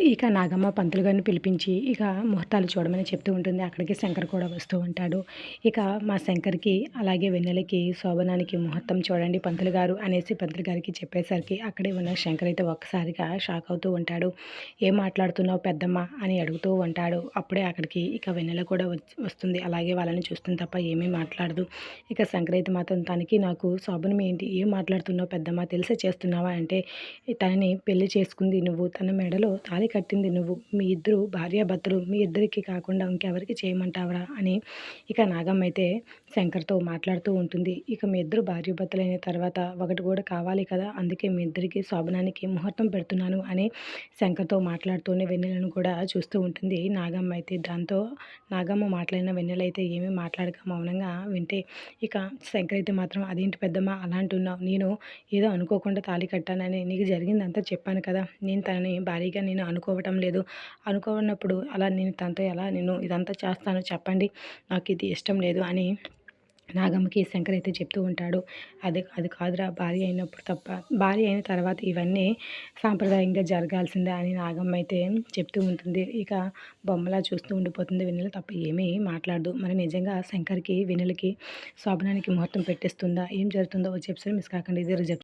ఇక నాగమ్మ పంతులు గారిని పిలిపించి ఇక ముహూర్తాలు చూడమని చెప్తూ ఉంటుంది. అక్కడికి శంకర్ కూడా వస్తూ ఉంటాడు. ఇక మా శంకర్‌కి అలాగే వెన్నెలకి శోభనానికి ముహూర్తం చూడండి పంతులు గారు అనేసి పంతులు గారికి చెప్పేసరికి అక్కడే ఉన్న శంకర్ అయితే ఒక్కసారిగా షాక్ అవుతూ ఉంటాడు. "ఏం మాట్లాడుతున్నావు పెద్దమ్మ" అని అడుగుతూ ఉంటాడు. అప్పుడే అక్కడికి ఇక వెన్నెల కూడా వస్తుంది. అలాగే వాళ్ళని చూస్తుంది తప్ప ఏమీ మాట్లాడదు. ఇక శంకర్ అయితే మాత్రం తనకి నాకు శోభనం ఏంటి? ఏం మాట్లాడుతున్నావు పెద్దమ్మ తెలిసే చేస్తున్నావా? అంటే తనని పెళ్లి చేసుకుంది నువ్వు. తన మెడలో తాళి కట్టింది నువ్వు. మీ ఇద్దరు భార్యాభర్తలు. మీ ఇద్దరికి కాకుండా ఇంకెవరికి చేయమంటావురా అని ఇక నాగమ్మ అయితే శంకర్‌తో మాట్లాడుతూ ఉంటుంది. ఇక మీ ఇద్దరు భార్యాభర్తలైన తర్వాత ఒకటి కూడా కావాలి కదా! అందుకే మీ ఇద్దరికి శోభనానికి ముహూర్తం పెడుతున్నాను అని శంకర్‌తో మాట్లాడుతూనే వెన్నెలను కూడా చూస్తూ ఉంటుంది నాగమ్మ అయితే. దాంతో నాగమ్మ మాటలైన వెన్నెల అయితే ఏమీ మాట్లాడక మౌనంగా వింటే ఇక శంకర్ అయితే మాత్రం అదేంటి పెద్దమ్మ అలా అంటున్నావు? నేను ఏదో అనుకోకుండా తాళి కట్టానని నీకు జరిగిందంతా చెప్పాను కదా! నేను తనని భార్యగా అనుకోవటం లేదు. అనుకోనప్పుడు అలా నేను తనతో ఎలా ఇదంతా చేస్తానో చెప్పండి. నాకిది ఇష్టం లేదు అని నాగమ్మకి శంకర్ అయితే చెప్తూ ఉంటాడు. అది అది కాదురా భార్య అయినప్పుడు తప్ప భార్య అయిన తర్వాత ఇవన్నీ సాంప్రదాయంగా జరగాల్సిందే అని నాగమ్మ అయితే చెప్తూ ఉంటుంది. ఇక బొమ్మలా చూస్తూ ఉండిపోతుంది వెన్నెల తప్ప ఏమీ మాట్లాడదు. మరి నిజంగా శంకర్‌కి, వెన్నెలకి శోభనానికి ముహూర్తం పెట్టిస్తుందా? ఏం జరుగుతుందో వచ్చే ఎపిసోడ్‌లో మిస్ కాకండి. ఇది రిజల్ట్.